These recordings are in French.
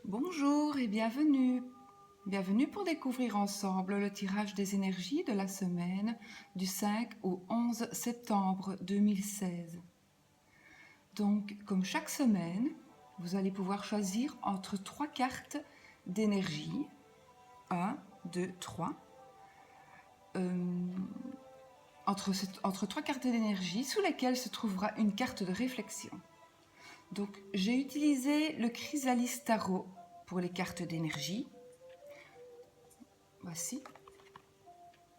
Bonjour et bienvenue. Bienvenue pour découvrir ensemble le tirage des énergies de la semaine du 5 au 11 septembre 2016. Donc, comme chaque semaine, vous allez pouvoir choisir entre 3 cartes d'énergie. 1, 2, 3. Entre 3 cartes d'énergie sous lesquelles se trouvera une carte de réflexion. Donc, j'ai utilisé le Chrysalis Tarot pour les cartes d'énergie. Voici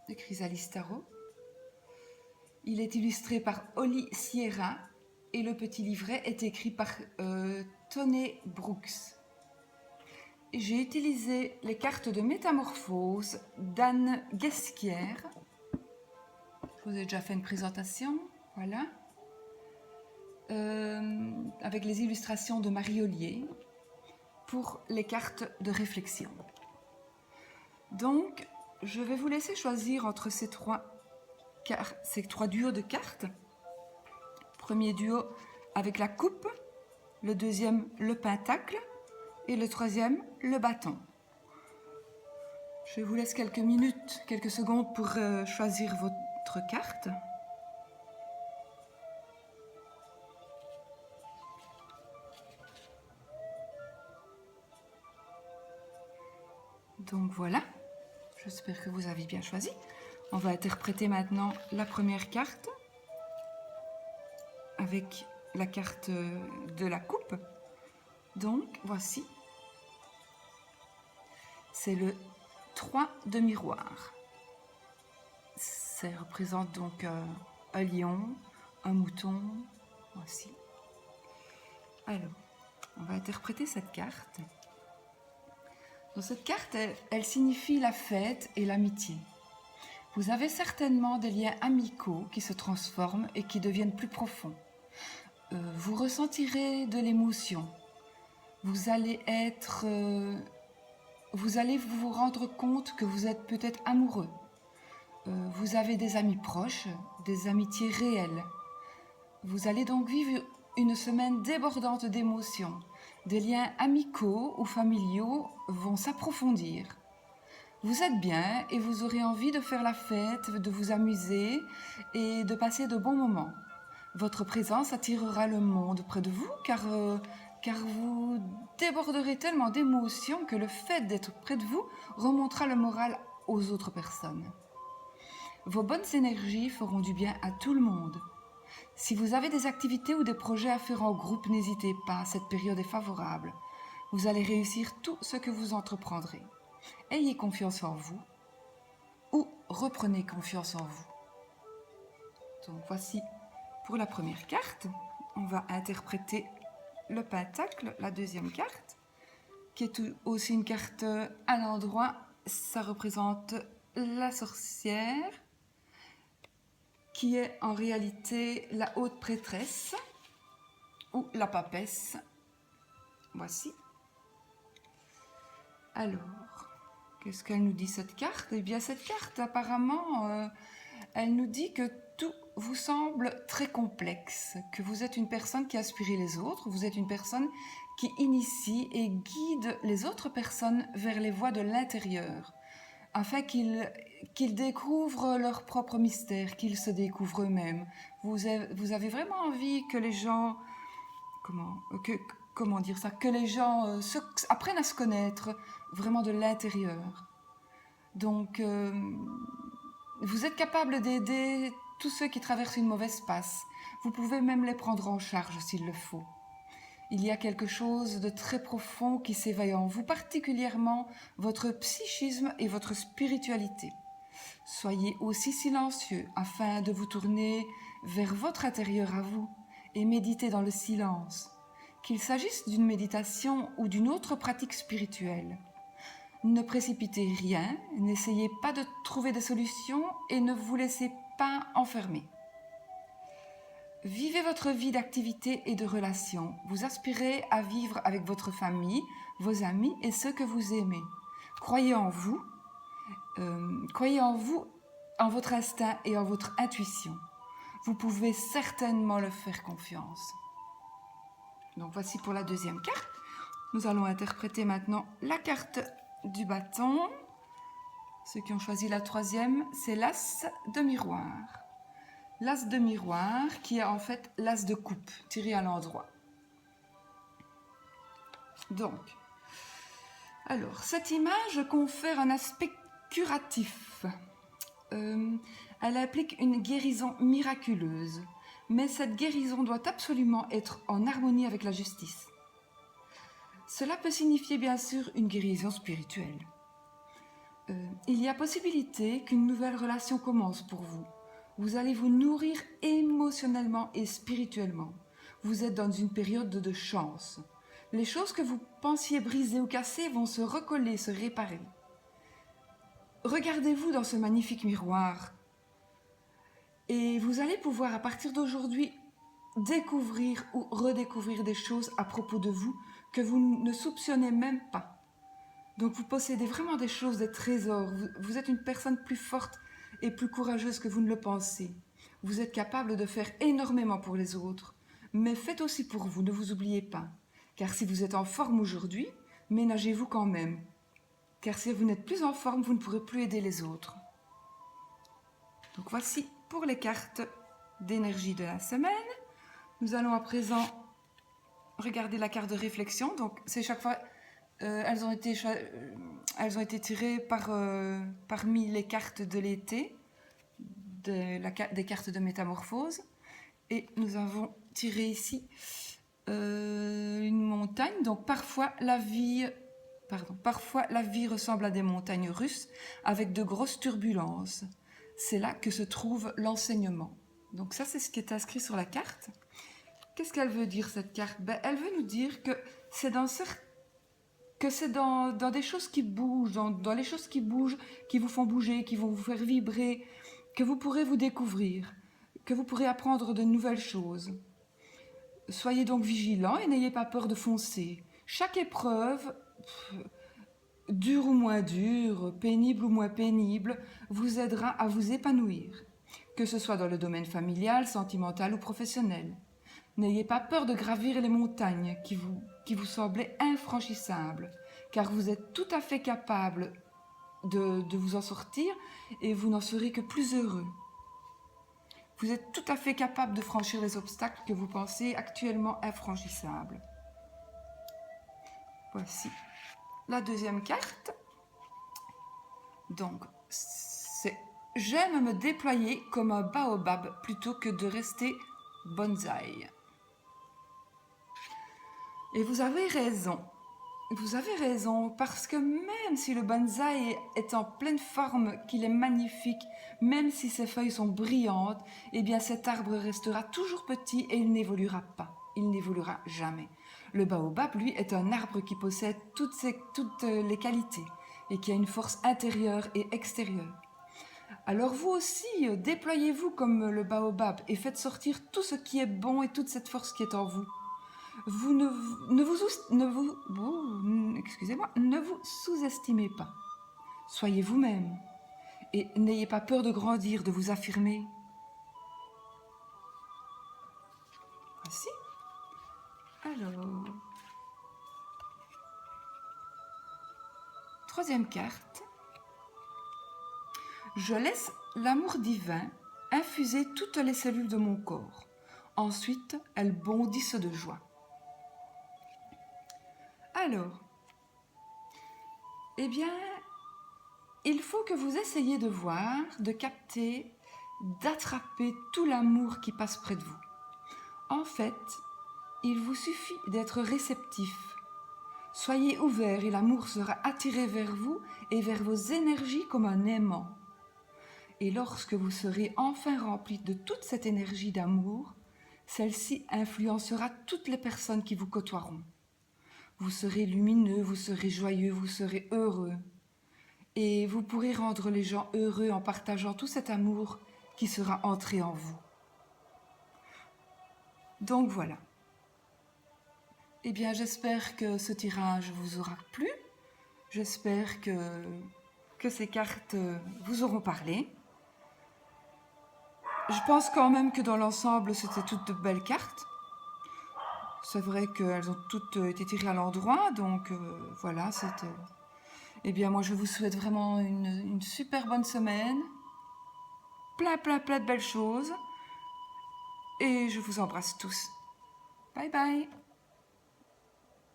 le Chrysalis Tarot. Il est illustré par Holly Sierra et le petit livret est écrit par Tony Brooks. J'ai utilisé les cartes de métamorphose d'Anne Guesquière. Je vous ai déjà fait une présentation, voilà. Avec les illustrations de Marie Ollier pour les cartes de réflexion. Donc, je vais vous laisser choisir entre ces trois duos de cartes. Premier duo avec la coupe, le deuxième le pentacle et le troisième le bâton. Je vous laisse quelques minutes, quelques secondes pour choisir votre carte. Donc voilà, j'espère que vous avez bien choisi. On va interpréter maintenant la première carte avec la carte de la coupe. Donc voici, c'est le 3 de miroir. Ça représente donc un lion, un mouton, voici. Alors, on va interpréter cette carte. Donc cette carte, elle signifie la fête et l'amitié. Vous avez certainement des liens amicaux qui se transforment et qui deviennent plus profonds. Vous ressentirez de l'émotion. Vous allez vous rendre compte que vous êtes peut-être amoureux. Vous avez des amis proches, des amitiés réelles. Vous allez donc vivre une semaine débordante d'émotions. Des liens amicaux ou familiaux vont s'approfondir. Vous êtes bien et vous aurez envie de faire la fête, de vous amuser et de passer de bons moments. Votre présence attirera le monde près de vous car vous déborderez tellement d'émotions que le fait d'être près de vous remontera le moral aux autres personnes. Vos bonnes énergies feront du bien à tout le monde. Si vous avez des activités ou des projets à faire en groupe, n'hésitez pas, cette période est favorable. Vous allez réussir tout ce que vous entreprendrez. Ayez confiance en vous ou reprenez confiance en vous. Donc voici pour la première carte. On va interpréter le pentacle, la deuxième carte, qui est aussi une carte à l'endroit. Ça représente la sorcière, qui est en réalité la haute prêtresse ou la papesse. Voici. Alors, qu'est-ce qu'elle nous dit cette carte? Eh bien, cette carte, apparemment, elle nous dit que tout vous semble très complexe, que vous êtes une personne qui aspire les autres, vous êtes une personne qui initie et guide les autres personnes vers les voies de l'intérieur, afin qu'ils découvrent leur propre mystère, qu'ils se découvrent eux-mêmes. Vous avez vraiment envie que les gens... Comment dire ça? Que les gens apprennent à se connaître vraiment de l'intérieur. Donc, vous êtes capable d'aider tous ceux qui traversent une mauvaise passe. Vous pouvez même les prendre en charge s'il le faut. Il y a quelque chose de très profond qui s'éveille en vous, particulièrement votre psychisme et votre spiritualité. Soyez aussi silencieux afin de vous tourner vers votre intérieur à vous et méditez dans le silence. Qu'il s'agisse d'une méditation ou d'une autre pratique spirituelle. Ne précipitez rien, n'essayez pas de trouver des solutions et ne vous laissez pas enfermer. Vivez votre vie d'activité et de relations. Vous aspirez à vivre avec votre famille, vos amis et ceux que vous aimez. Croyez en vous, en votre instinct et en votre intuition. Vous pouvez certainement leur faire confiance. Donc voici pour la deuxième carte. Nous allons interpréter maintenant la carte du bâton. Ceux qui ont choisi la troisième, c'est l'as de miroir. L'as de miroir qui est en fait l'as de coupe, tiré à l'endroit. Donc, alors, cette image confère un aspect curatif. Elle implique une guérison miraculeuse, mais cette guérison doit absolument être en harmonie avec la justice. Cela peut signifier bien sûr une guérison spirituelle. Il y a possibilité qu'une nouvelle relation commence pour vous. Vous allez vous nourrir émotionnellement et spirituellement. Vous êtes dans une période de chance. Les choses que vous pensiez briser ou casser vont se recoller, se réparer. Regardez-vous dans ce magnifique miroir et vous allez pouvoir à partir d'aujourd'hui découvrir ou redécouvrir des choses à propos de vous que vous ne soupçonnez même pas. Donc vous possédez vraiment des choses, des trésors. Vous êtes une personne plus forte et plus courageuse que vous ne le pensez. Vous êtes capable de faire énormément pour les autres, mais faites aussi pour vous, ne vous oubliez pas. Car si vous êtes en forme aujourd'hui, ménagez-vous quand même. Car si vous n'êtes plus en forme, vous ne pourrez plus aider les autres. Donc voici pour les cartes d'énergie de la semaine. Nous allons à présent regarder la carte de réflexion. Donc c'est chaque fois, elles ont été tirées parmi les cartes de l'été, des cartes de métamorphose. Et nous avons tiré ici une montagne. Donc parfois la vie ressemble à des montagnes russes avec de grosses turbulences. C'est là que se trouve l'enseignement. Donc ça, c'est ce qui est inscrit sur la carte. Qu'est-ce qu'elle veut dire, cette carte? Elle veut nous dire que c'est dans des choses qui bougent, dans les choses qui bougent, qui vous font bouger, qui vont vous faire vibrer, que vous pourrez vous découvrir, que vous pourrez apprendre de nouvelles choses. Soyez donc vigilants et n'ayez pas peur de foncer. Chaque épreuve, dure ou moins dure, pénible ou moins pénible, vous aidera à vous épanouir, que ce soit dans le domaine familial, sentimental ou professionnel. N'ayez pas peur de gravir les montagnes qui vous semblaient infranchissables, car vous êtes tout à fait capable de vous en sortir et vous n'en serez que plus heureux. Vous êtes tout à fait capable de franchir les obstacles que vous pensez actuellement infranchissables. Voici la deuxième carte. Donc, c'est « J'aime me déployer comme un baobab plutôt que de rester bonsaï ». Et vous avez raison. Vous avez raison, parce que même si le bonsaï est en pleine forme, qu'il est magnifique, même si ses feuilles sont brillantes, eh bien cet arbre restera toujours petit et il n'évoluera pas. Il n'évoluera jamais. Le baobab, lui, est un arbre qui possède toutes les qualités et qui a une force intérieure et extérieure. Alors vous aussi, déployez-vous comme le baobab et faites sortir tout ce qui est bon et toute cette force qui est en vous. Vous ne vous sous-estimez pas. Soyez vous-même et n'ayez pas peur de grandir, de vous affirmer. Voici. Alors, troisième carte. Je laisse l'amour divin infuser toutes les cellules de mon corps. Ensuite, elles bondissent de joie. Alors, eh bien, il faut que vous essayiez de voir, de capter, d'attraper tout l'amour qui passe près de vous. En fait, il vous suffit d'être réceptif. Soyez ouvert et l'amour sera attiré vers vous et vers vos énergies comme un aimant. Et lorsque vous serez enfin rempli de toute cette énergie d'amour, celle-ci influencera toutes les personnes qui vous côtoieront. Vous serez lumineux, vous serez joyeux, vous serez heureux. Et vous pourrez rendre les gens heureux en partageant tout cet amour qui sera entré en vous. Donc voilà. Eh bien, j'espère que ce tirage vous aura plu. J'espère que ces cartes vous auront parlé. Je pense quand même que dans l'ensemble, c'était toutes de belles cartes. C'est vrai qu'elles ont toutes été tirées à l'endroit, donc voilà, c'était... Eh bien, moi, je vous souhaite vraiment une super bonne semaine, plein de belles choses, et je vous embrasse tous. Bye bye.